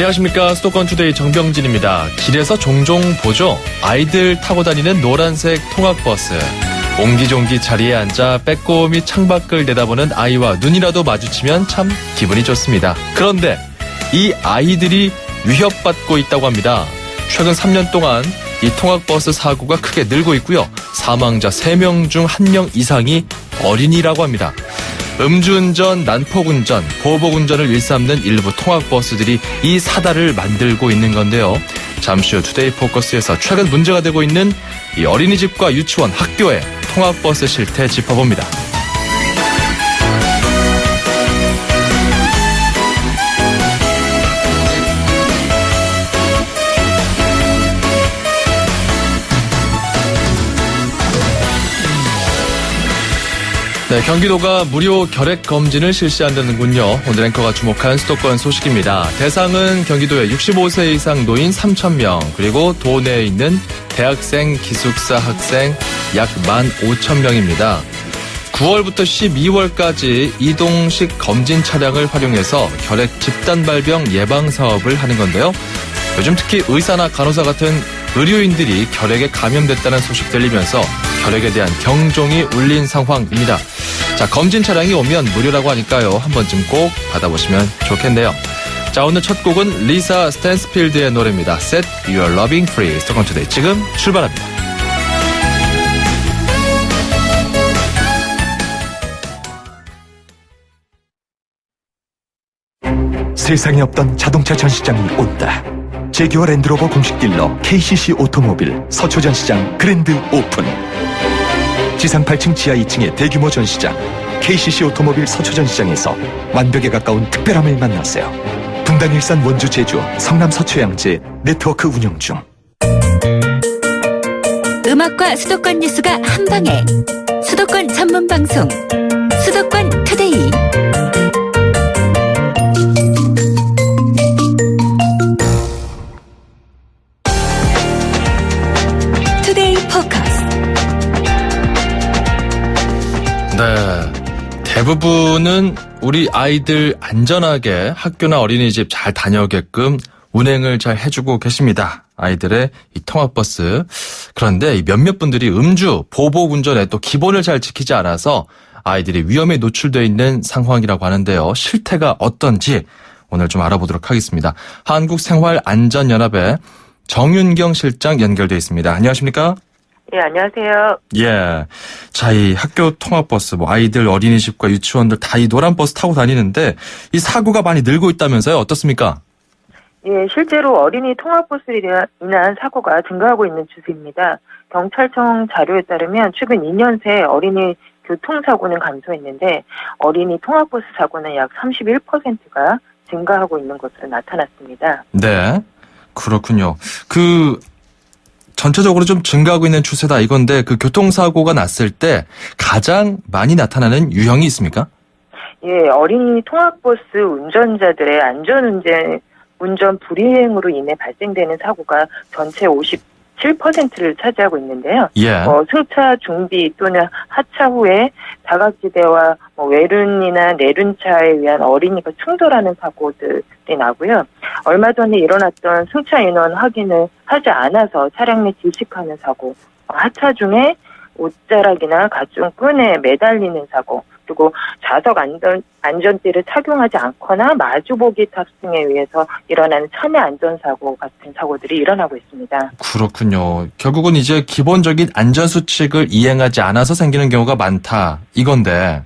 안녕하십니까. 수도권투데이 정병진입니다. 길에서 종종 보죠. 아이들 타고 다니는 노란색 통학버스. 옹기종기 자리에 앉아 빼꼼히 창밖을 내다보는 아이와 눈이라도 마주치면 참 기분이 좋습니다. 그런데 이 아이들이 위협받고 있다고 합니다. 최근 3년 동안 이 통학버스 사고가 크게 늘고 있고요. 사망자 3명 중 1명 이상이 어린이라고 합니다. 음주운전, 난폭운전, 보복운전을 일삼는 일부 통학버스들이 이 사달을 만들고 있는 건데요. 잠시 후 투데이 포커스에서 최근 문제가 되고 있는 이 어린이집과 유치원, 학교의 통학버스 실태 짚어봅니다. 네, 경기도가 무료 결핵 검진을 실시한다는군요. 오늘 앵커가 주목한 수도권 소식입니다. 대상은 경기도의 65세 이상 노인 3,000명, 그리고 도내에 있는 대학생, 기숙사 학생 약 15,000명입니다. 9월부터 12월까지 이동식 검진 차량을 활용해서 결핵 집단 발병 예방 사업을 하는 건데요. 요즘 특히 의사나 간호사 같은 의료인들이 결핵에 감염됐다는 소식 들리면서 결핵에 대한 경종이 울린 상황입니다. 자, 검진 차량이 오면 무료라고 하니까요. 한 번쯤 꼭 받아보시면 좋겠네요. 자, 오늘 첫 곡은 리사 스탠스필드의 노래입니다. Set Your Loving Free. 수도권 투데이 지금 출발합니다. 세상에 없던 자동차 전시장이 온다. 제규어 랜드로버 공식 딜러 KCC 오토모빌 서초 전시장 그랜드 오픈. 지상 8층 지하 2층의 대규모 전시장 KCC 오토모빌 서초 전시장에서 완벽에 가까운 특별함을 만나세요. 분당, 일산, 원주, 제주, 성남, 서초양재 네트워크 운영 중. 음악과 수도권 뉴스가 한방에. 수도권 전문 방송 수도권 투데이. 투데이 포커스. 네, 대부분은 우리 아이들 안전하게 학교나 어린이집 잘 다녀오게끔 운행을 잘 해주고 계십니다. 아이들의 이 통학버스. 그런데 몇몇 분들이 음주, 보복운전에 또 기본을 잘 지키지 않아서 아이들이 위험에 노출되어 있는 상황이라고 하는데요. 실태가 어떤지 오늘 좀 알아보도록 하겠습니다. 한국생활안전연합의 정윤경 실장 연결되어 있습니다. 안녕하십니까? 예, 안녕하세요. 예. 자, 이 학교 통학버스, 아이들 어린이집과 유치원들 다 이 노란 버스 타고 다니는데 이 사고가 많이 늘고 있다면서요? 어떻습니까? 예, 실제로 어린이 통학버스로 인한 사고가 증가하고 있는 추세입니다. 경찰청 자료에 따르면 최근 2년 새 어린이 교통사고는 감소했는데 어린이 통학버스 사고는 약 31%가 증가하고 있는 것으로 나타났습니다. 네. 그렇군요. 전체적으로 좀 증가하고 있는 추세다 이건데 그 교통사고가 났을 때 가장 많이 나타나는 유형이 있습니까? 예, 어린이 통학버스 운전자들의 운전 불이행으로 인해 발생되는 사고가 전체 57%를 차지하고 있는데요. 예. 승차 준비 또는 하차 후에 다각지대와 외륜이나 내륜차에 의한 어린이가 충돌하는 사고들이 나고요. 얼마 전에 일어났던 승차 인원 확인을 하지 않아서 차량 내 질식하는 사고, 하차 중에 옷자락이나 가중끈에 매달리는 사고, 그리고 좌석 안전띠를 착용하지 않거나 마주보기 탑승에 의해서 일어나는 참여 안전사고 같은 사고들이 일어나고 있습니다. 그렇군요. 결국은 이제 기본적인 안전수칙을 이행하지 않아서 생기는 경우가 많다 이건데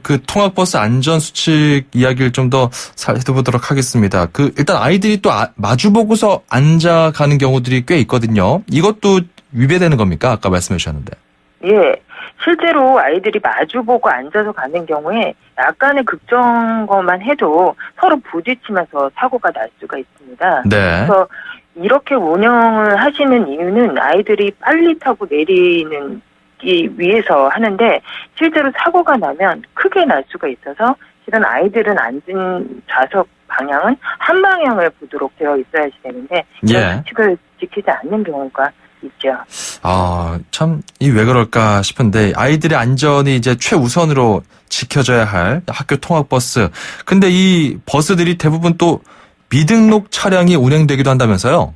그 통학버스 안전수칙 이야기를 좀 더 살펴보도록 하겠습니다. 일단 아이들이 또 마주보고서 앉아가는 경우들이 꽤 있거든요. 이것도 위배되는 겁니까? 아까 말씀해 주셨는데. 예. 실제로 아이들이 마주보고 앉아서 가는 경우에 약간의 급정거만 해도 서로 부딪히면서 사고가 날 수가 있습니다. 네. 그래서 이렇게 운영을 하시는 이유는 아이들이 빨리 타고 내리는 위해서 하는데 실제로 사고가 나면 크게 날 수가 있어서 실은 아이들은 앉은 좌석 방향은 한 방향을 보도록 되어 있어야지 되는데 이런 수칙을 지키지 않는 경우가 있죠. 참, 왜 그럴까 싶은데, 아이들의 안전이 이제 최우선으로 지켜져야 할 학교 통학버스. 근데 이 버스들이 대부분 또 미등록 차량이 운행되기도 한다면서요?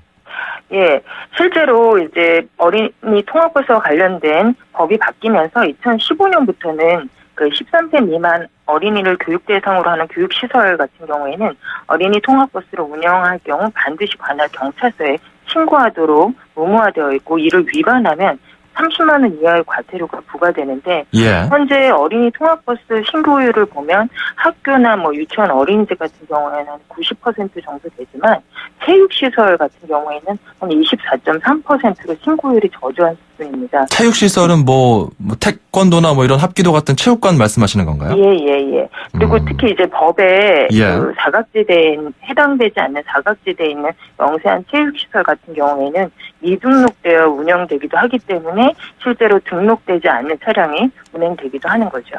예, 실제로 이제 어린이 통학버스와 관련된 법이 바뀌면서 2015년부터는 그 13세 미만 어린이를 교육 대상으로 하는 교육시설 같은 경우에는 어린이 통학버스를 운영할 경우 반드시 관할 경찰서에 신고하도록 의무화되어 있고, 이를 위반하면 30만 원 이하의 과태료가 부과되는데, 예. 현재 어린이 통학버스 신고율을 보면 학교나 뭐 유치원, 어린이집 같은 경우에는 90% 정도 되지만 체육시설 같은 경우에는 한 24.3%로 신고율이 저조한 수준입니다. 체육시설은 뭐 태권도나 뭐 이런 합기도 같은 체육관 말씀하시는 건가요? 예. 그리고 특히 이제 법에 예. 그 사각지대에 해당되지 않는 사각지대에 있는 영세한 체육시설 같은 경우에는 미등록되어 운영되기도 하기 때문에 실제로 등록되지 않는 차량이 운행되기도 하는 거죠.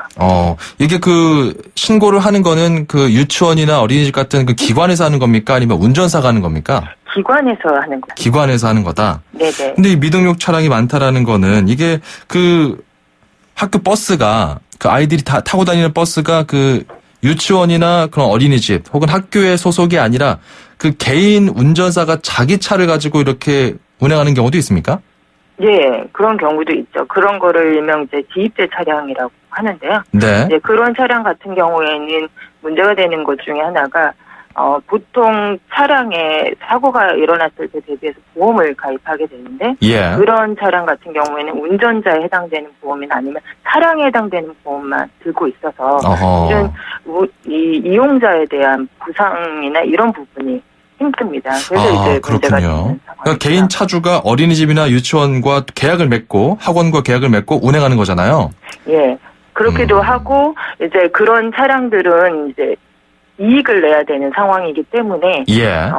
이게 그 신고를 하는 거는 그 유치원이나 어린이집 같은 그 기관에서 하는 겁니까? 아니면 운전사가 하는 겁니까? 기관에서 하는 거죠. 기관에서 하는 거다. 네네. 근데 이 미등록 차량이 많다라는 거는 이게 그 학교 버스가 그 아이들이 다 타고 다니는 버스가 그 유치원이나 그런 어린이집 혹은 학교의 소속이 아니라 그 개인 운전사가 자기 차를 가지고 이렇게 운행하는 경우도 있습니까? 예, 그런 경우도 있죠. 그런 거를 일명 이제 지입대 차량이라고 하는데요. 네. 이제 그런 차량 같은 경우에는 문제가 되는 것 중에 하나가 보통 차량에 사고가 일어났을 때 대비해서 보험을 가입하게 되는데, 예. 그런 차량 같은 경우에는 운전자에 해당되는 보험이나 아니면 차량에 해당되는 보험만 들고 있어서 요즘 이 이용자에 대한 부상이나 이런 부분이 힘듭니다. 그래서 이제 문제가 되는 상황입니다. 그러니까 개인 차주가 어린이집이나 유치원과 계약을 맺고 학원과 계약을 맺고 운행하는 거잖아요. 예, 그렇기도 하고 이제 그런 차량들은 이제 이익을 내야 되는 상황이기 때문에 예.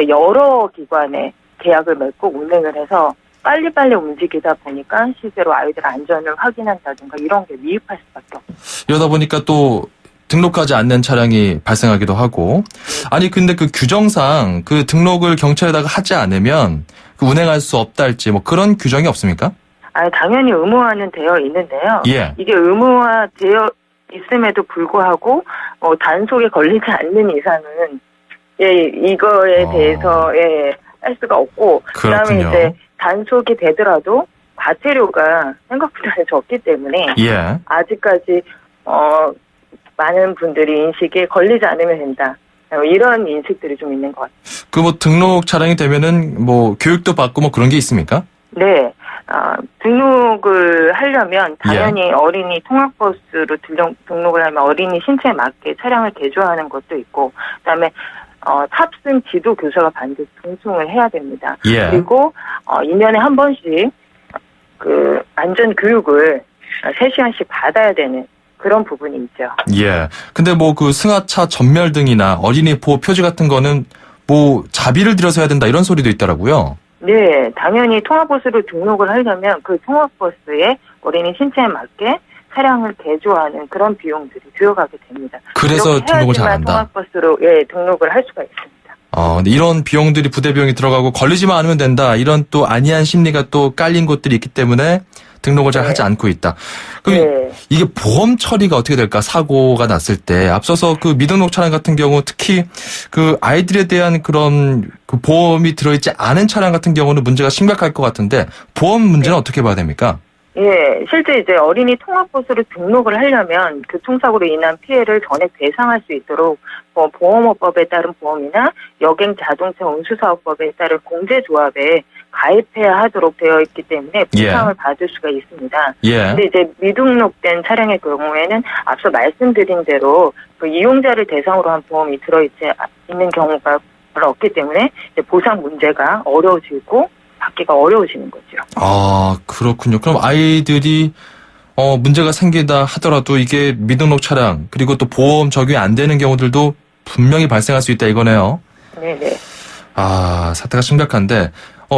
여러 기관에 계약을 맺고 운행을 해서 빨리빨리 움직이다 보니까 실제로 아이들 안전을 확인한다든가 이런 게 미흡할 수밖에 없어요. 이러다 보니까 또 등록하지 않는 차량이 발생하기도 하고. 아니 근데 그 규정상 그 등록을 경찰에다가 하지 않으면 그 운행할 수 없다 할지 뭐 그런 규정이 없습니까? 당연히 의무화는 되어 있는데요. 예. 이게 의무화되어 있음에도 불구하고 단속에 걸리지 않는 이상은 이거에 대해서 할 수가 없고, 그다음에 그렇군요. 이제 단속이 되더라도 과태료가 생각보다 적기 때문에 예. 아직까지 많은 분들이 인식에 걸리지 않으면 된다, 이런 인식들이 좀 있는 것 같아요. 그 뭐 등록 차량이 되면은 뭐 교육도 받고 뭐 그런 게 있습니까? 네. 등록을 하려면 당연히 어린이 통학버스로 등록을 하면 어린이 신체에 맞게 차량을 개조하는 것도 있고, 그다음에 탑승 지도 교사가 반드시 동승을 해야 됩니다. 예. 그리고 2년에 한 번씩 그 안전 교육을 3시간씩 받아야 되는 그런 부분이 있죠. 예. 근데 뭐 그 승하차 전멸 등이나 어린이 보호 표지 같은 거는 뭐 자비를 들여서 해야 된다 이런 소리도 있더라고요. 네, 당연히 통학버스로 등록을 하려면 그 통학버스에 어린이 신체에 맞게 차량을 개조하는 그런 비용들이 들어가게 됩니다. 그래서 등록을 잘 안 한다. 통학버스로 등록을 할 수가 있습니다. 근데 이런 비용들이 부대 비용이 들어가고 걸리지만 않으면 된다. 이런 또 안이한 심리가 또 깔린 곳들이 있기 때문에 등록을 잘 하지 않고 있다. 그럼 이게 보험 처리가 어떻게 될까? 사고가 났을 때 앞서서 그 미등록 차량 같은 경우 특히 그 아이들에 대한 그런 그 보험이 들어있지 않은 차량 같은 경우는 문제가 심각할 것 같은데 보험 문제는 어떻게 봐야 됩니까? 예, 실제 이제 어린이 통학버스로 등록을 하려면 교통사고로 인한 피해를 전액 배상할 수 있도록 보험업법에 따른 보험이나 여객 자동차 운수사업법에 따른 공제조합에 가입해야 하도록 되어 있기 때문에 보상을 받을 수가 있습니다. 근데 이제 미등록된 차량의 경우에는 앞서 말씀드린 대로 그 이용자를 대상으로 한 보험이 들어있지 있는 경우가 별로 없기 때문에 이제 보상 문제가 어려워지고 받기가 어려워지는 거죠. 그렇군요. 그럼 아이들이 문제가 생긴다 하더라도 이게 미등록 차량 그리고 또 보험 적용이 안 되는 경우들도 분명히 발생할 수 있다 이거네요. 네네. 사태가 심각한데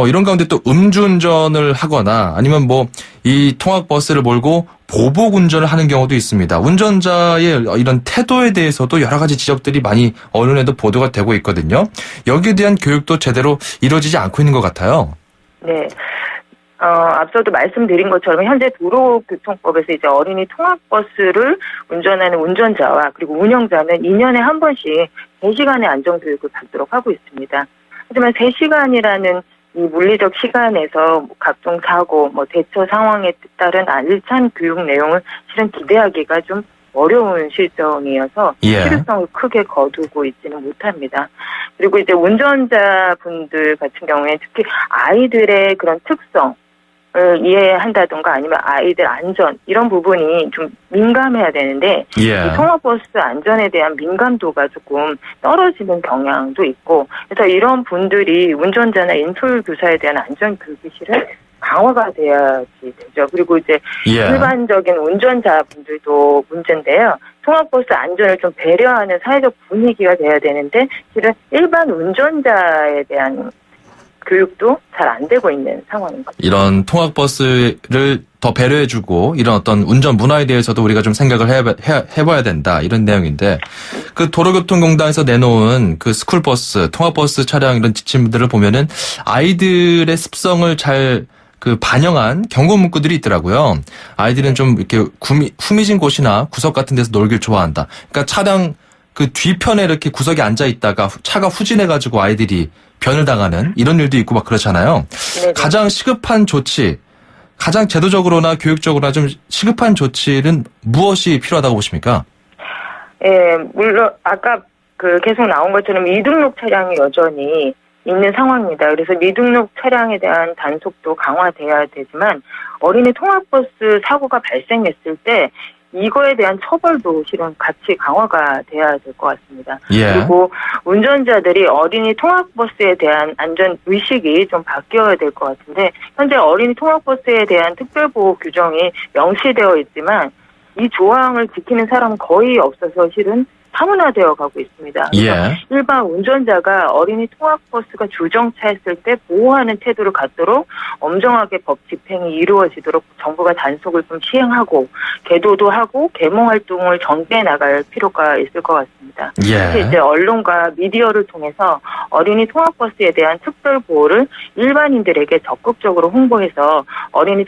이런 가운데 또 음주운전을 하거나 아니면 뭐 이 통학버스를 몰고 보복 운전을 하는 경우도 있습니다. 운전자의 이런 태도에 대해서도 여러 가지 지적들이 많이 언론에도 보도가 되고 있거든요. 여기에 대한 교육도 제대로 이루어지지 않고 있는 것 같아요. 네. 앞서도 말씀드린 것처럼 현재 도로교통법에서 이제 어린이 통학버스를 운전하는 운전자와 그리고 운영자는 2년에 한 번씩 3시간의 안전교육을 받도록 하고 있습니다. 하지만 3시간이라는 이 물리적 시간에서 각종 사고, 대처 상황에 따른 알찬 교육 내용을 실은 기대하기가 좀 어려운 실정이어서 실효성을 크게 거두고 있지는 못합니다. 그리고 이제 운전자분들 같은 경우에 특히 아이들의 그런 특성을 이해한다던가 아니면 아이들 안전 이런 부분이 좀 민감해야 되는데 이 통학버스 안전에 대한 민감도가 조금 떨어지는 경향도 있고 그래서 이런 분들이 운전자나 인솔교사에 대한 안전교육이 실은 강화가 돼야지 되죠. 그리고 이제 일반적인 운전자분들도 문제인데요. 통학버스 안전을 좀 배려하는 사회적 분위기가 돼야 되는데 실은 일반 운전자에 대한 교육도 잘 안 되고 있는 상황인 거죠. 이런 통학버스를 더 배려해주고 이런 어떤 운전 문화에 대해서도 우리가 좀 생각을 해봐야 된다 이런 내용인데 그 도로교통공단에서 내놓은 그 스쿨버스, 통학버스 차량 이런 지침들을 보면은 아이들의 습성을 잘 반영한 경고 문구들이 있더라고요. 아이들은 좀 이렇게 후미진 곳이나 구석 같은 데서 놀길 좋아한다. 그러니까 차량 그 뒤편에 이렇게 구석에 앉아 있다가 차가 후진해가지고 아이들이 변을 당하는 이런 일도 있고 막 그렇잖아요. 네네. 가장 시급한 조치, 가장 제도적으로나 교육적으로나 좀 시급한 조치는 무엇이 필요하다고 보십니까? 예, 물론 아까 계속 나온 것처럼 미등록 차량이 여전히 있는 상황입니다. 그래서 미등록 차량에 대한 단속도 강화돼야 되지만 어린이 통학버스 사고가 발생했을 때 이거에 대한 처벌도 실은 같이 강화가 돼야 될 것 같습니다. 그리고 운전자들이 어린이 통학버스에 대한 안전의식이 좀 바뀌어야 될 것 같은데 현재 어린이 통학버스에 대한 특별보호 규정이 명시되어 있지만 이 조항을 지키는 사람은 거의 없어서 실은 사문화되어 가고 있습니다. 일반 운전자가 어린이 통학버스가 주정차했을 때 보호하는 태도를 갖도록 엄정하게 법 집행이 이루어지도록 정부가 단속을 좀 시행하고 계도도 하고 계몽 활동을 전개해 나갈 필요가 있을 것 같습니다. 특히 이제 언론과 미디어를 통해서 어린이 통학버스에 대한 특별 보호를 일반인들에게 적극적으로 홍보해서 어린이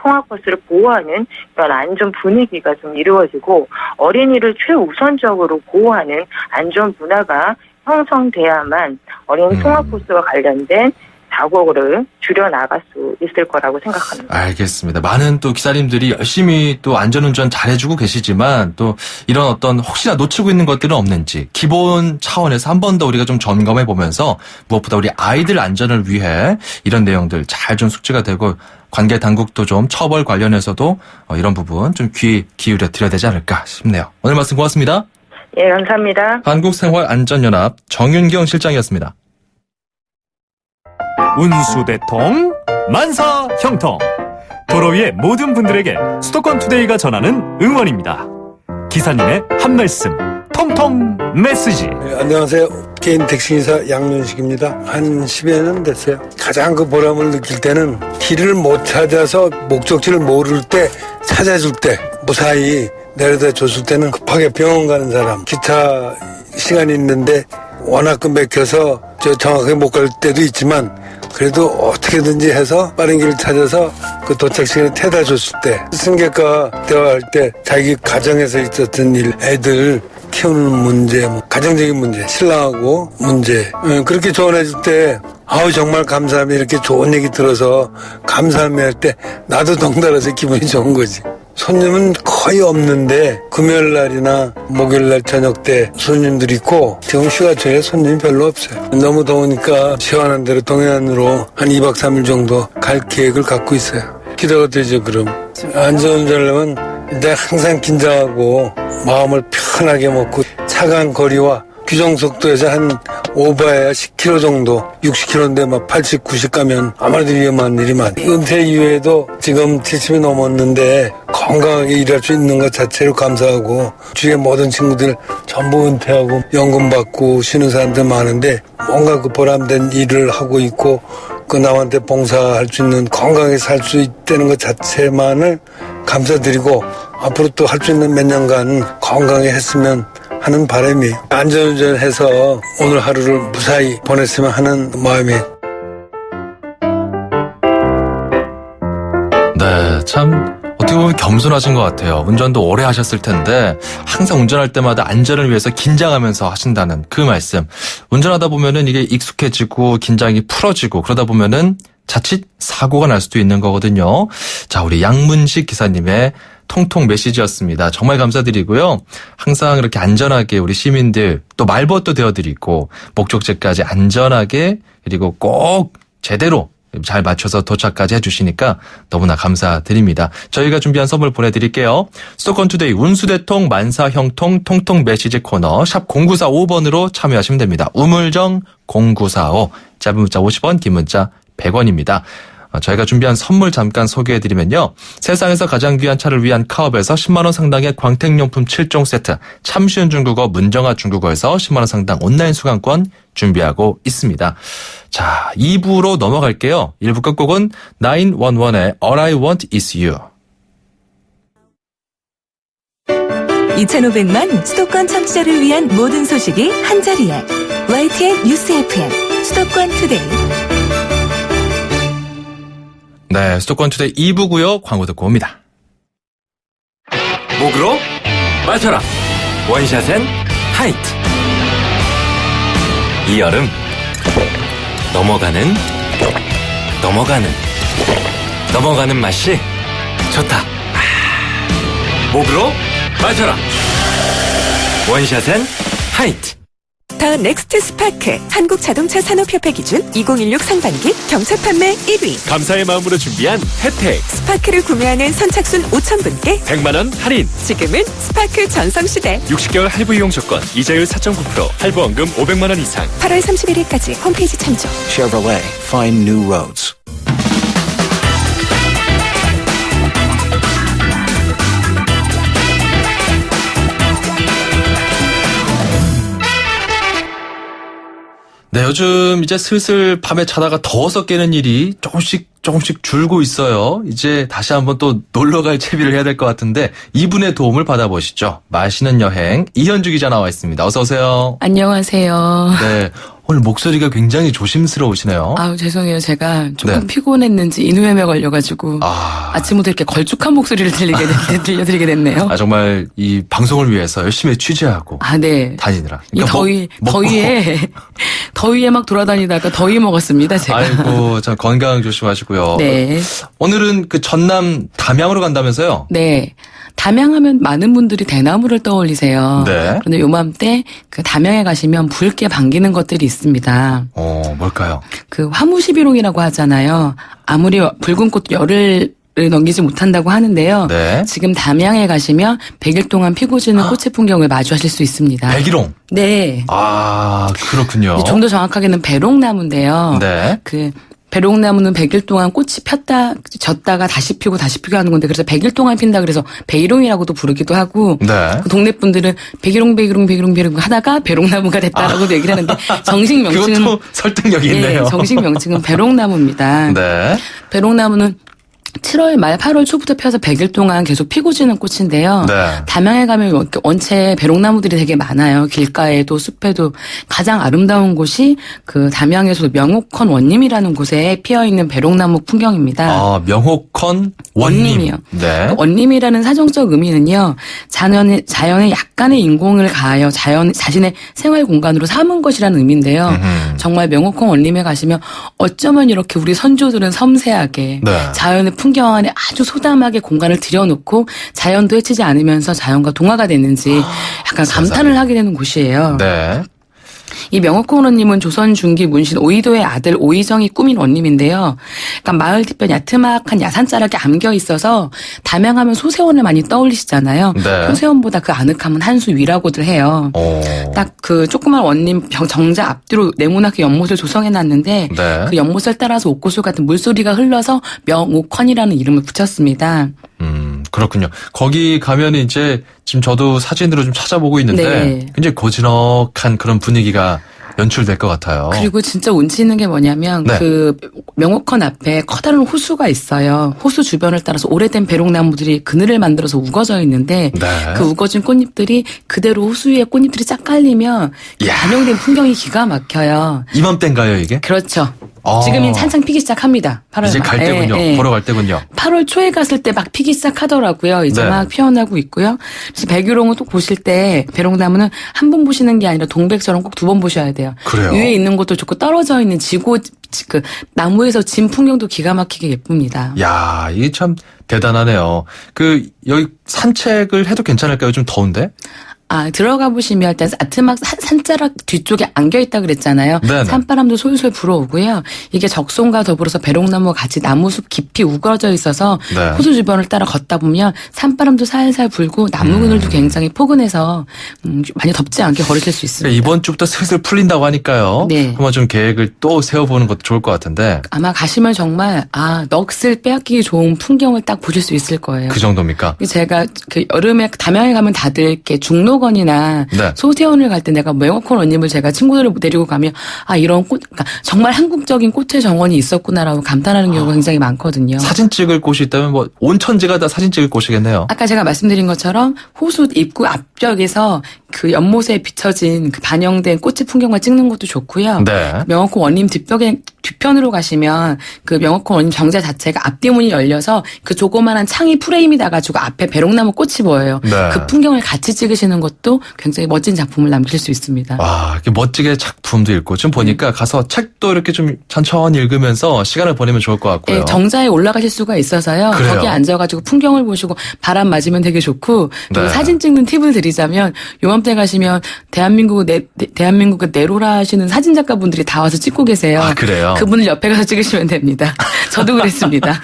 통학버스를 보호하는 그런 안전 분위기가 좀 이루어지고 어린이를 최우선적으로 보호하는 안전 문화가 형성돼야만 어린이 통학버스와 관련된 사고를 줄여나갈 수 있을 거라고 생각합니다. 알겠습니다. 많은 또 기사님들이 열심히 또 안전운전 잘해주고 계시지만 또 이런 어떤 혹시나 놓치고 있는 것들은 없는지 기본 차원에서 한 번 더 우리가 좀 점검해 보면서 무엇보다 우리 아이들 안전을 위해 이런 내용들 잘 좀 숙지가 되고 관계 당국도 좀 처벌 관련해서도 이런 부분 좀 귀 기울여 드려야 되지 않을까 싶네요. 오늘 말씀 고맙습니다. 예, 감사합니다. 한국생활안전연합 정윤경 실장이었습니다. 운수대통, 만사형통. 도로 위의 모든 분들에게 수도권 투데이가 전하는 응원입니다. 기사님의 한 말씀, 통통 메시지. 네, 안녕하세요. 개인 택시기사 양윤식입니다. 한 10여 년 됐어요. 가장 보람을 느낄 때는 길을 못 찾아서 목적지를 모를 때 찾아줄 때 무사히 내려다 줬을 때는 급하게 병원 가는 사람, 기차 시간이 있는데 워낙 막혀서 정확하게 못 갈 때도 있지만 그래도 어떻게든지 해서 빠른 길을 찾아서 그 도착 시간에 태다 줬을 때 승객과 대화할 때 자기 가정에서 있었던 일, 애들 키우는 문제, 가정적인 문제, 신랑하고 문제 그렇게 조언해줄 때 아우 정말 감사합니다 이렇게 좋은 얘기 들어서 감사합니다 할 때 나도 덩달아서 기분이 좋은 거지. 손님은 거의 없는데 금요일 날이나 목요일 날 저녁 때 손님들이 있고 지금 휴가철에 손님이 별로 없어요. 너무 더우니까 시원한 대로 동해안으로 한 2박 3일 정도 갈 계획을 갖고 있어요. 기대가 되죠. 그럼 안전운전을 하면 내가 항상 긴장하고 마음을 편하게 먹고 차간 거리와 규정 속도에서 한 오버해야 10km 정도, 60km인데 막 80, 90 가면 아무래도 위험한 일이 많아요. 은퇴 이후에도 지금 70이 넘었는데 건강하게 일할 수 있는 것 자체로 감사하고 주위에 모든 친구들 전부 은퇴하고 연금 받고 쉬는 사람들 많은데 뭔가 그 보람된 일을 하고 있고 그 남한테 봉사할 수 있는 건강하게 살 수 있다는 것 자체만을 감사드리고 앞으로 또 할 수 있는 몇 년간 건강하게 했으면 하는 바람이 안전운전해서 오늘 하루를 무사히 보냈으면 하는 마음이 네, 참 어떻게 보면 겸손하신 것 같아요. 운전도 오래 하셨을 텐데 항상 운전할 때마다 안전을 위해서 긴장하면서 하신다는 그 말씀. 운전하다 보면은 이게 익숙해지고 긴장이 풀어지고 그러다 보면은 자칫 사고가 날 수도 있는 거거든요. 자, 우리 양문식 기사님의 통통 메시지였습니다. 정말 감사드리고요. 항상 이렇게 안전하게 우리 시민들 또 말벗도 되어드리고 목적지까지 안전하게 그리고 꼭 제대로 잘 맞춰서 도착까지 해주시니까 너무나 감사드립니다. 저희가 준비한 선물 보내드릴게요. 수도권투데이 운수대통 만사형통 통통 메시지 코너 샵 0945번으로 참여하시면 됩니다. 우물정 0945 짧은 문자 50원 긴 문자 100원입니다. 저희가 준비한 선물 잠깐 소개해드리면요. 세상에서 가장 귀한 차를 위한 카업에서 10만 원 상당의 광택용품 7종 세트, 참 쉬운 중국어 문정아 중국어에서 10만 원 상당 온라인 수강권 준비하고 있습니다. 자, 2부로 넘어갈게요. 1부 끝곡은 911의 All I Want Is You. 2,500만 수도권 청취자를 위한 모든 소식이 한자리에 YTN 뉴스 FM 수도권 투데이. 네, 수도권투데이 2부고요. 광고 듣고 옵니다. 목으로 마셔라. 원샷엔 하이트. 이 여름 넘어가는 맛이 좋다. 목으로 마셔라. 원샷엔 하이트. 더 넥스트 스파크 한국자동차 산업협회 기준 2016 상반기 경차 판매 1위. 감사의 마음으로 준비한 혜택. 스파크를 구매하는 선착순 5,000분께 100만원 할인. 지금은 스파크 전성시대. 60개월 할부 이용 조건. 이자율 4.9%. 할부원금 500만원 이상. 8월 31일까지 홈페이지 참조. Chevrolet, find new roads. 네, 요즘 이제 슬슬 밤에 자다가 더워서 깨는 일이 조금씩 줄고 있어요. 이제 다시 한번 또 놀러갈 채비를 해야 될 것 같은데 이분의 도움을 받아보시죠. 맛있는 여행 이현주 기자 나와 있습니다. 어서 오세요. 안녕하세요. 네, 오늘 목소리가 굉장히 조심스러우시네요. 아유, 죄송해요. 제가 조금 네. 피곤했는지 인후염에 걸려가지고 아침부터 이렇게 걸쭉한 목소리를 들려드리게 됐네요. 아, 정말 이 방송을 위해서 열심히 취재하고 아, 네. 다니느라. 이 더위에 막 돌아다니다가 더위 먹었습니다, 제가. 아이고, 참 건강 조심하시고요. 네. 오늘은 그 전남 담양으로 간다면서요? 네. 담양하면 많은 분들이 대나무를 떠올리세요. 네. 그런데 요맘때 그 담양에 가시면 붉게 반기는 것들이 있습니다. 뭘까요? 그 화무시비롱이라고 하잖아요. 아무리 붉은 꽃 열을 넘기지 못한다고 하는데요. 네. 지금 담양에 가시면 100일 동안 피고 지는 꽃의 풍경을 마주하실 수 있습니다. 백일홍. 네. 아, 그렇군요. 좀 더 정확하게는 배롱나무인데요. 네. 그 배롱나무는 100일 동안 꽃이 졌다가 다시 피고 하는 건데 그래서 100일 동안 핀다 그래서 배일홍이라고도 부르기도 하고 네. 그 동네 분들은 배일홍 하다가 배롱나무가 됐다라고도 얘기를 하는데 정식 명칭은 그것도 설득력이 있네요. 정식 명칭은 배롱나무입니다. 네. 배롱나무는 7월 말 8월 초부터 펴서 100일 동안 계속 피고 지는 꽃인데요. 네. 담양에 가면 원체 배롱나무들이 되게 많아요. 길가에도 숲에도 가장 아름다운 곳이 그 담양에서도 명옥헌 원림이라는 곳에 피어있는 배롱나무 풍경입니다. 아, 명옥헌 원림이요. 네. 원림이라는 사정적 의미는요. 자연에 약간의 인공을 가하여 자신의 생활 공간으로 삼은 것이라는 의미인데요. 정말 명옥헌 원림에 가시면 어쩌면 이렇게 우리 선조들은 섬세하게 네. 자연의 풍경 안에 아주 소담하게 공간을 들여놓고 자연도 해치지 않으면서 자연과 동화가 됐는지 약간 감탄을 하게 되는 곳이에요. 네. 이 명옥헌 원림은 조선 중기 문신 오이도의 아들 오이정이 꾸민 원림인데요. 그러니까 마을 뒤편 야트막한 야산자락에 안겨 있어서 담양하면 소세원을 많이 떠올리시잖아요. 네. 소세원보다 그 아늑함은 한 수 위라고들 해요. 딱 그 조그만 원림 정자 앞뒤로 네모나게 연못을 조성해놨는데 네. 그 연못을 따라서 옥고수 같은 물소리가 흘러서 명옥헌이라는 이름을 붙였습니다. 그렇군요. 거기 가면 이제 지금 저도 사진으로 좀 찾아보고 있는데 네. 굉장히 고즈넉한 그런 분위기가 연출될 것 같아요. 그리고 진짜 운치 있는 게 뭐냐면 네. 그 명옥헌 앞에 커다란 호수가 있어요. 호수 주변을 따라서 오래된 배롱나무들이 그늘을 만들어서 우거져 있는데 네. 그 우거진 꽃잎들이 그대로 호수 위에 꽃잎들이 쫙 깔리면 이야. 반영된 풍경이 기가 막혀요. 이맘때인가요, 이게? 그렇죠. 지금 한창 피기 시작합니다. 8월 이제 갈 때군요. 보러 갈 때군요. 8월 초에 갔을 때 막 피기 시작하더라고요. 이제 네. 막 피어나고 있고요. 그래서 백유롱은 또 보실 때 배롱나무는 한 번 보시는 게 아니라 동백처럼 꼭 두 번 보셔야 돼요. 그래요? 위에 있는 것도 좋고 떨어져 있는 그 나무에서 진 풍경도 기가 막히게 예쁩니다. 야, 이게 참 대단하네요. 여기 산책을 해도 괜찮을까요? 좀 더운데? 들어가 보시면 일단 아트막 산자락 뒤쪽에 안겨있다 그랬잖아요. 네네. 산바람도 솔솔 불어오고요. 이게 적송과 더불어서 배롱나무가 같이 나무숲 깊이 우거져 있어서 네. 호수 주변을 따라 걷다 보면 산바람도 살살 불고 나무 그늘도 굉장히 포근해서 많이 덥지 않게 걸으실 수 있습니다. 이번 주부터 슬슬 풀린다고 하니까요. 네. 한번 좀 계획을 또 세워보는 것도 좋을 것 같은데. 아마 가시면 정말 넋을 빼앗기기 좋은 풍경을 딱 보실 수 있을 거예요. 그 정도입니까? 제가 여름에 담양에 가면 다들 이렇게 중록원이나 네. 소태원을 갈 때 내가 명호콘 원님을 제가 친구들을 데리고 가면 이런 그러니까 정말 한국적인 꽃의 정원이 있었구나라고 감탄하는 경우가 굉장히 많거든요. 사진 찍을 곳이 있다면 뭐 온 천지가 다 사진 찍을 곳이겠네요. 아까 제가 말씀드린 것처럼 호수 입구 앞벽에서 그 연못에 비춰진 그 반영된 꽃의 풍경을 찍는 것도 좋고요. 네. 명호콘 원님 뒤편으로 가시면 그 명호콘 원님 정자 자체가 앞뒤문이 열려서 그 조그만한 창이 프레임이 나가지고 앞에 배롱나무 꽃이 보여요. 네. 그 풍경을 같이 찍으시는 것도 굉장히 멋진 작품을 남길 수 있습니다. 와, 이렇게 멋지게 작품도 읽고 지금 보니까 가서 책도 이렇게 좀 천천히 읽으면서 시간을 보내면 좋을 것 같고요. 네, 정자에 올라가실 수가 있어서요. 그래요? 거기 앉아가지고 풍경을 보시고 바람 맞으면 되게 좋고 그리고 네. 사진 찍는 팁을 드리자면 요맘때 가시면 대한민국의 네로라 하시는 사진 작가분들이 다 와서 찍고 계세요. 그래요? 그분을 옆에 가서 찍으시면 됩니다. 저도 그랬습니다.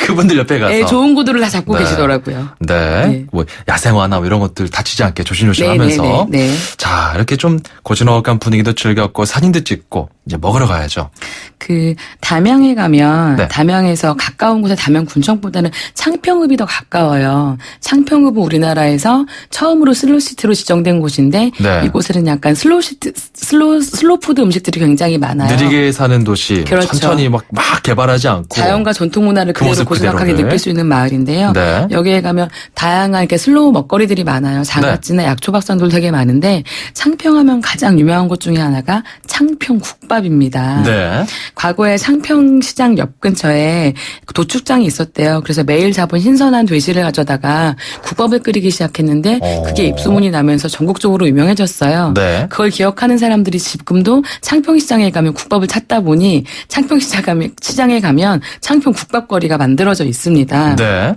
그분들 옆에 가서. 네, 좋은 구도를 다 잡고 네. 계시더라고요. 네. 네. 뭐 야생화나 뭐 이런 것들 다치지 않게 조심조심 네, 하면서. 네, 네, 네. 자, 이렇게 좀 고즈넉한 분위기도 즐겼고 사진도 찍고 이제 먹으러 가야죠. 그 담양에 가면 네. 담양에서 가까운 곳에 담양군청보다는 창평읍이 더 가까워요. 창평읍은 우리나라에서 처음으로 슬로시티로 지정된 곳인데 네. 이곳에는 약간 슬로푸드 음식들이 굉장히 많아요. 느리게 사는 도시, 그렇죠. 천천히 막 개발하지 않고. 자연과 전통 문화를 그 그대로 모습 고즈넉하게 그대로를. 느낄 수 있는 마을인데요. 네. 여기에 가면 다양한 이렇게 슬로우 먹거리들이 많아요. 장아찌나 약초박상도 되게 많은데 창평하면 가장 유명한 곳 중에 하나가 창평국밥입니다. 네. 과거에 창평시장 옆 근처에 도축장이 있었대요. 그래서 매일 잡은 신선한 돼지를 가져다가 국밥을 끓이기 시작했는데 그게 입소문이 나면서 전국적으로 유명해졌어요. 네. 그걸 기억하는 사람들이 지금도 창평시장에 가면 국밥을 찾다 보니 창평시장에 가면 창평국밥거리가 만들어져 있습니다. 네.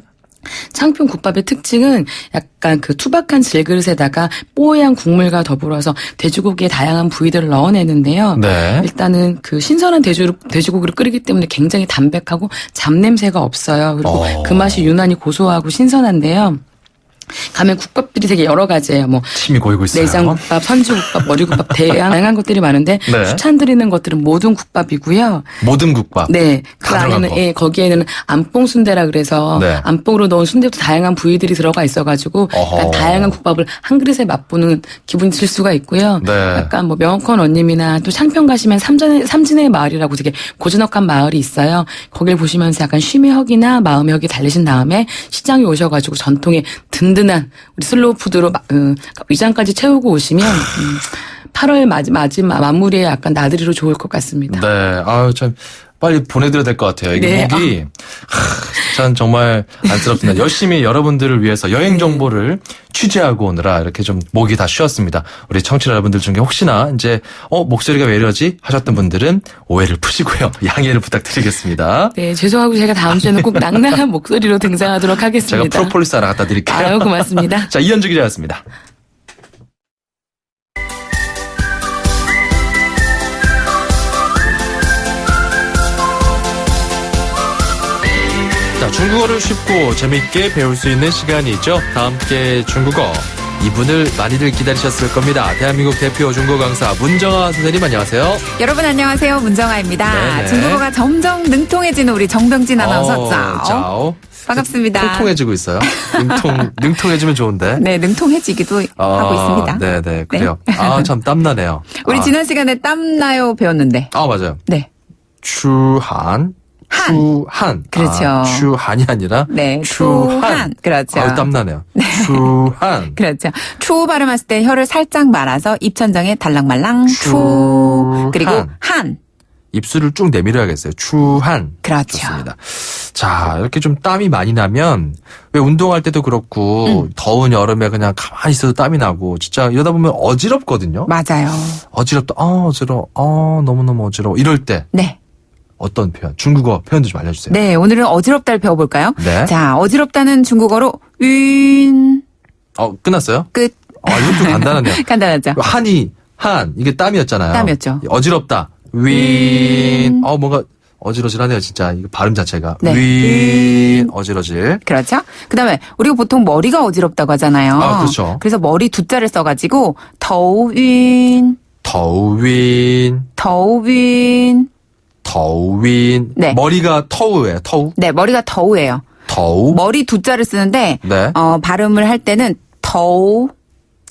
창평 국밥의 특징은 약간 그 투박한 질그릇에다가 뽀얀 국물과 더불어서 돼지고기의 다양한 부위들을 넣어내는데요. 네. 일단은 그 신선한 돼지고기를 끓이기 때문에 굉장히 담백하고 잡냄새가 없어요. 그리고 그 맛이 유난히 고소하고 신선한데요. 가면 국밥들이 되게 여러 가지예요. 뭐 침이 고이고 있어요. 내장국밥, 선지국밥, 머리국밥 다양한 것들이 많은데 네. 추천드리는 것들은 모든 국밥이고요. 모든 국밥. 네. 그 다 들어간 안에는 거. 거기에는 안뽕 순대라 그래서 네. 안뽕으로 넣은 순대도 다양한 부위들이 들어가 있어가지고 어허. 약간 다양한 국밥을 한 그릇에 맛보는 기분이 들 수가 있고요. 네. 약간 뭐 명호콘 원님이나 또 창평 가시면 삼진의 마을이라고 되게 고즈넉한 마을이 있어요. 거길 보시면서 약간 쉼의 헉이나 마음의 헉이 달래신 다음에 시장에 오셔가지고 전통의 든든한 우리 슬로우 푸드로 위장까지 채우고 오시면 8월 마무리에 약간 나들이로 좋을 것 같습니다. 네. 아유, 참. 빨리 보내드려야 될 것 같아요. 이게 네. 목이 참 정말 안쓰럽습니다. 열심히 여러분들을 위해서 여행 정보를 취재하고 오느라 이렇게 좀 목이 다 쉬었습니다. 우리 청취자 여러분들 중에 혹시나 이제 목소리가 왜 이러지 하셨던 분들은 오해를 푸시고요. 양해를 부탁드리겠습니다. 네, 죄송하고 제가 다음 주에는 꼭 낭낭한 목소리로 등장하도록 제가 하겠습니다. 프로폴리스 하나 갖다 드릴게요. 아유, 고맙습니다. 자, 이현주 기자였습니다. 자, 중국어를 쉽고 재밌게 배울 수 있는 시간이죠. 다 함께 중국어. 이분을 많이들 기다리셨을 겁니다. 대한민국 대표 중국어 강사 문정아 선생님 안녕하세요. 여러분 안녕하세요. 문정아입니다. 네네. 중국어가 점점 능통해지는 우리 정병진 아나운서 짱. 짜오. 반갑습니다. 통통해지고 있어요. 능통해지면 좋은데. 네, 능통해지기도 하고 있습니다. 네네, 그래요. 아, 참 땀나네요. 우리 지난 시간에 땀나요 배웠는데. 맞아요. 네. 추한. 추한. 그렇죠. 추한이 아니라. 네, 추한. 추한. 그렇죠. 땀나네요. 추한. 그렇죠. 추 발음했을 때 혀를 살짝 말아서 입천장에 달랑말랑 추. 그리고 한. 입술을 쭉 내밀어야겠어요. 추한. 그렇죠. 좋습니다. 자, 이렇게 좀 땀이 많이 나면 왜 운동할 때도 그렇고 더운 여름에 그냥 가만히 있어도 땀이 나고 진짜 이러다 보면 어지럽거든요. 맞아요. 어지럽다. 어지러워. 너무너무 어지러워. 이럴 때 네. 어떤 표현? 중국어 표현도 좀 알려주세요. 네, 오늘은 어지럽다를 배워볼까요? 네. 자, 어지럽다는 중국어로 윈 끝났어요? 끝. 이건 좀 간단하네요. 간단하죠. 이게 땀이었잖아요. 땀이었죠. 어지럽다. 윈. 뭔가 어지러질하네요, 진짜. 이거 발음 자체가. 네. 윈. 어지러질. 그렇죠. 그다음에 우리가 보통 머리가 어지럽다고 하잖아요. 그렇죠. 그래서 머리 두자를 써가지고 더윈, 더윈. 더윈. 더윈. 네. 머리가 터우예요, 터우. 네, 머리가 더우예요. 더우. 머리 두자를 쓰는데 네. 발음을 할 때는 더우.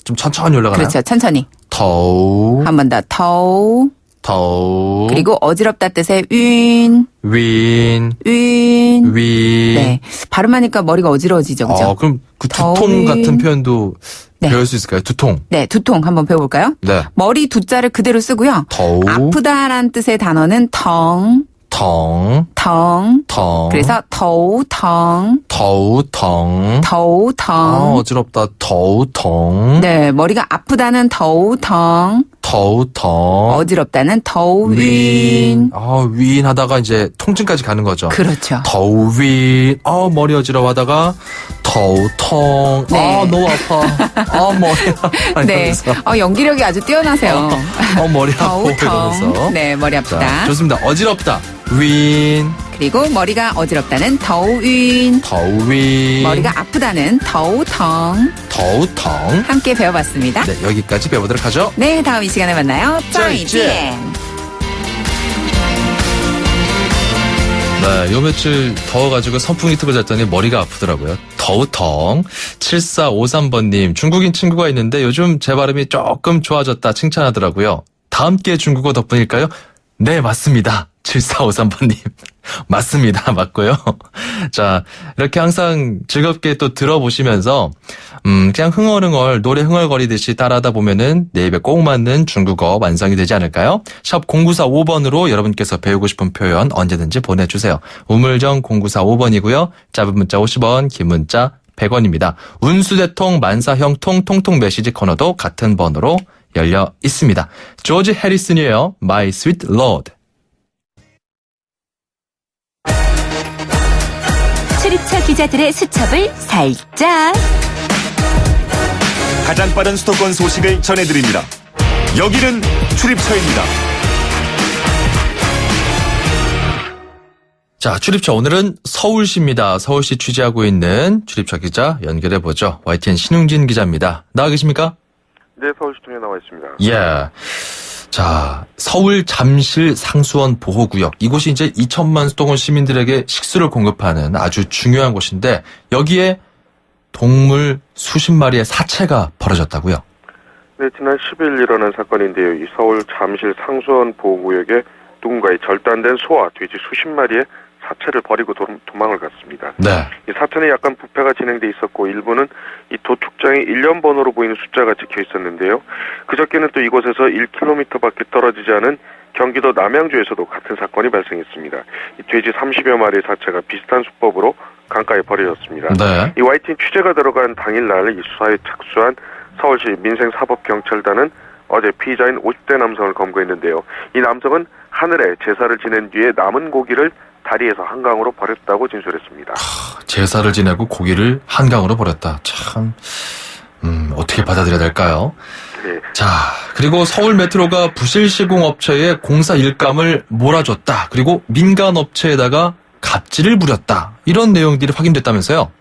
좀 천천히 올라가나요? 그렇죠. 천천히. 더우. 한 번 더. 더우. 더우. 그리고 어지럽다 뜻의 윈, 윈. 윈. 윈. 네. 발음하니까 머리가 어지러워지죠. 그죠? 그럼 그 두통 더윈. 같은 표현도 네. 배울 수 있을까요? 두통. 네, 두통 한번 배워볼까요? 네. 머리 두자를 그대로 쓰고요. 더우. 아프다라는 뜻의 단어는 텅, 텅. 텅. 텅. 그래서 더우, 텅, 더우 텅. 더우, 텅. 어지럽다. 더우 텅. 네, 머리가 아프다는 더우, 텅. 더우 텅. 어지럽다는 더우, 윈. 윈 하다가 이제 통증까지 가는 거죠. 그렇죠. 더우 윈. 머리 어지러워 하다가 더우 텅. 네. 너무 아파. 머리야. 네. 연기력이 아주 뛰어나세요. 머리 아파. 더우, 이러면서. 텅. 네, 머리 아프다. 자, 좋습니다. 어지럽다. 윈. 그리고 머리가 어지럽다는 더우, 윈. 더우 윈. 머리가 아프다는 더우, 텅. 더우 텅. 함께 배워봤습니다. 네, 여기까지 배워보도록 하죠. 네, 다음 이 시간에 만나요. 짜이찌. 짜이찌. 네, 요 며칠 더워가지고 선풍기 틀고 잤더니 머리가 아프더라고요. 더우텅. 7453번님, 중국인 친구가 있는데 요즘 제 발음이 조금 좋아졌다 칭찬하더라고요. 다 함께 중국어 덕분일까요? 네, 맞습니다. 7453번님. 맞습니다. 맞고요. 자, 이렇게 항상 즐겁게 또 들어보시면서, 그냥 흥얼흥얼, 노래 흥얼거리듯이 따라하다 보면은 내 입에 꼭 맞는 중국어 완성이 되지 않을까요? 샵 0945번으로 여러분께서 배우고 싶은 표현 언제든지 보내주세요. 우물정 0945번이고요. 짧은 문자 50원, 긴 문자 100원입니다. 운수대통, 만사형통, 통통 메시지 코너도 같은 번호로 열려 있습니다. 조지 해리슨이에요. My Sweet Lord. 출입처 기자들의 수첩을 살짝. 가장 빠른 수도권 소식을 전해드립니다. 여기는 출입처입니다. 자, 출입처 오늘은 서울시입니다. 서울시 취재하고 있는 출입처 기자 연결해보죠. YTN 신웅진 기자입니다. 나와 계십니까? 네, 서울시청에 나와 있습니다. 예. 자, 서울 잠실 상수원 보호구역. 이곳이 이제 2천만 수도권 시민들에게 식수를 공급하는 아주 중요한 곳인데 여기에 동물 수십 마리의 사체가 벌어졌다고요? 네, 지난 10일 일어난 사건인데요. 이 서울 잠실 상수원 보호구역에 누군가의 절단된 소와 돼지 수십 마리의 사체를 버리고 도망을 갔습니다. 네. 이 사체는 약간 부패가 진행돼 있었고 일부는 이 도축장의 일련 번호로 보이는 숫자가 찍혀 있었는데요. 그저께는 또 이곳에서 1km밖에 떨어지지 않은 경기도 남양주에서도 같은 사건이 발생했습니다. 이 돼지 30여 마리의 사체가 비슷한 수법으로 강가에 버려졌습니다. 네. 이 YTN 취재가 들어간 당일날 이 수사에 착수한 서울시 민생사법경찰단은 어제 피의자인 50대 남성을 검거했는데요. 이 남성은 하늘에 제사를 지낸 뒤에 남은 고기를 다리에서 한강으로 버렸다고 진술했습니다. 제사를 지내고 고기를 한강으로 버렸다. 참, 어떻게 받아들여야 될까요? 네. 자, 그리고 서울 메트로가 부실 시공업체에 공사 일감을 몰아줬다. 그리고 민간 업체에다가 갑질을 부렸다. 이런 내용들이 확인됐다면서요?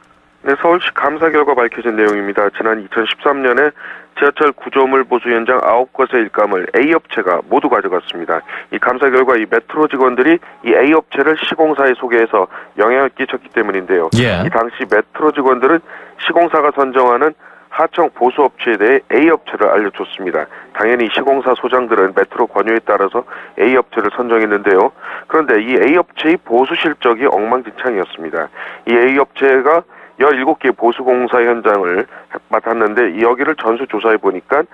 네, 서울시 감사 결과 밝혀진 내용입니다. 지난 2013년에 지하철 구조물 보수 현장 9곳의 일감을 A업체가 모두 가져갔습니다. 이 감사 결과 이 메트로 직원들이 이 A업체를 시공사에 소개해서 영향을 끼쳤기 때문인데요. 예. 이 당시 메트로 직원들은 시공사가 선정하는 하청 보수업체에 대해 A업체를 알려줬습니다. 당연히 시공사 소장들은 메트로 권유에 따라서 A업체를 선정했는데요. 그런데 이 A업체의 보수 실적이 엉망진창이었습니다. 이 A업체가 17개 보수공사 현장을 맡았는데 여기를 전수조사해 보니까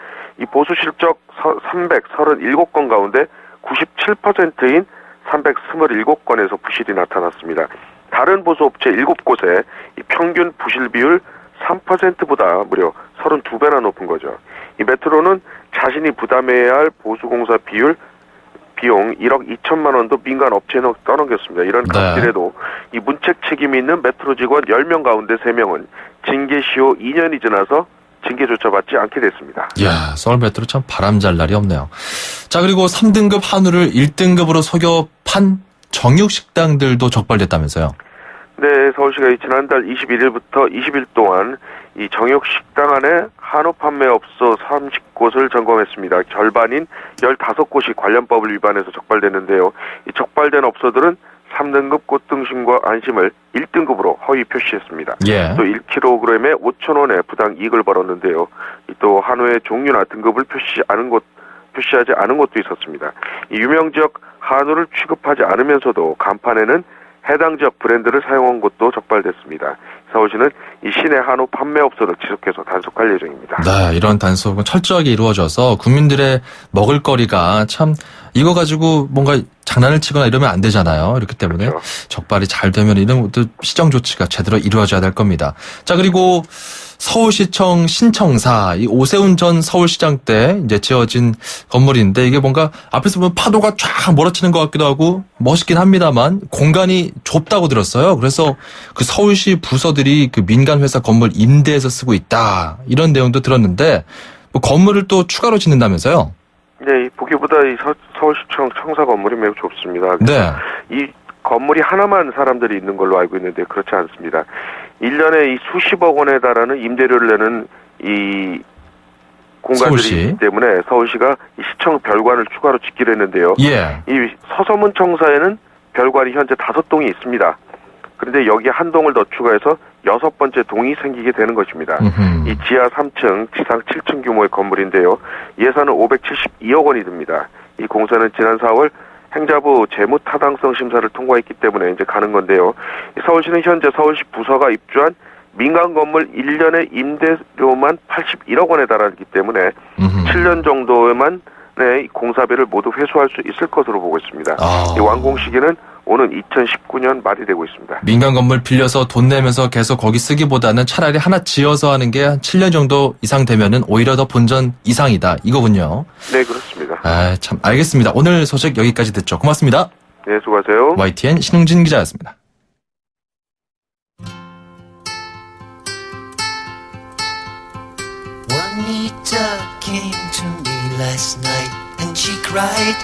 이 보수 실적 337건 가운데 97%인 327건에서 부실이 나타났습니다. 다른 보수업체 7곳에 이 평균 부실 비율 3%보다 무려 32배나 높은 거죠. 이 메트로는 자신이 부담해야 할 보수공사 비용 1억 2천만 원도 민간 업체에 떠넘겼습니다. 이런 갑질에도 이 문책 책임이 있는 메트로 직원 10명 가운데 3명은 징계 시효 2년이 지나서 징계조차 받지 않게 됐습니다. 이야, 서울 메트로 참 바람잘 날이 없네요. 자, 그리고 3등급 한우를 1등급으로 속여 판 정육식당들도 적발됐다면서요? 네, 서울시가 지난달 21일부터 20일 동안 이 정육식당 안에 한우 판매업소 30곳을 점검했습니다. 절반인 15곳이 관련법을 위반해서 적발됐는데요. 이 적발된 업소들은 3등급 꽃등심과 안심을 1등급으로 허위 표시했습니다. 예. 또 1kg에 5,000원의 부당 이익을 벌었는데요. 또 한우의 종류나 등급을 표시하지 않은 것도 있었습니다. 이 유명 지역 한우를 취급하지 않으면서도 간판에는 해당 지역 브랜드를 사용한 것도 적발됐습니다. 서울시는 이 시내 한우 판매업소를 지속해서 단속할 예정입니다. 네, 이런 단속은 철저하게 이루어져서 국민들의 먹을거리가 참 이거 가지고 뭔가 장난을 치거나 이러면 안 되잖아요. 이렇기 때문에 그렇죠. 적발이 잘 되면 이런 것도 시정 조치가 제대로 이루어져야 될 겁니다. 자, 그리고 서울시청 신청사, 이 오세훈 전 서울시장 때 이제 지어진 건물인데 이게 뭔가 앞에서 보면 파도가 쫙 몰아치는 것 같기도 하고 멋있긴 합니다만 공간이 좁다고 들었어요. 그래서 그 서울시 부서들이 그 민간 회사 건물 임대해서 쓰고 있다. 이런 내용도 들었는데 뭐 건물을 또 추가로 짓는다면서요? 네, 보기보다 이 서울시청 청사 건물이 매우 좁습니다. 네. 이 건물이 하나만 사람들이 있는 걸로 알고 있는데 그렇지 않습니다. 1년에 이 수십억 원에 달하는 임대료를 내는 이 공간들이 서울시. 있기 때문에 서울시가 이 시청 별관을 추가로 짓기로 했는데요. 예. 이 서서문 청사에는 별관이 현재 5동이 있습니다. 그런데 여기에 한 동을 더 추가해서 6번째 동이 생기게 되는 것입니다. 이 지하 3층, 지상 7층 규모의 건물인데요. 예산은 572억 원이 듭니다. 이 공사는 지난 4월 행자부 재무타당성 심사를 통과했기 때문에 이제 가는 건데요. 서울시는 현재 서울시 부서가 입주한 민간 건물 1년의 임대료만 81억 원에 달하기 때문에 7년 정도에만 공사비를 모두 회수할 수 있을 것으로 보고 있습니다. 이 완공 시기는 오는 2019년 말이 되고 있습니다. 민간 건물 빌려서 돈 내면서 계속 거기 쓰기보다는 차라리 하나 지어서 하는 게 한 7년 정도 이상 되면은 오히려 더 본전 이상이다. 이거군요. 네, 그렇습니다. 아, 참 알겠습니다. 오늘 소식 여기까지 듣죠. 고맙습니다. 네, 수고하세요. YTN 신웅진 기자였습니다. Juanita came to me last night and she cried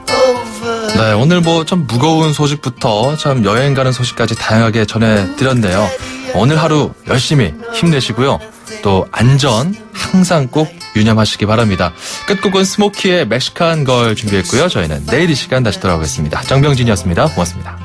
over. 네, 오늘 뭐 좀 무거운 소식부터 참 여행 가는 소식까지 다양하게 전해드렸네요. 오늘 하루 열심히 힘내시고요. 또 안전 항상 꼭 유념하시기 바랍니다. 끝곡은 스모키의 멕시칸 걸 준비했고요. 저희는 내일 이 시간 다시 돌아오겠습니다. 정병진이었습니다. 고맙습니다.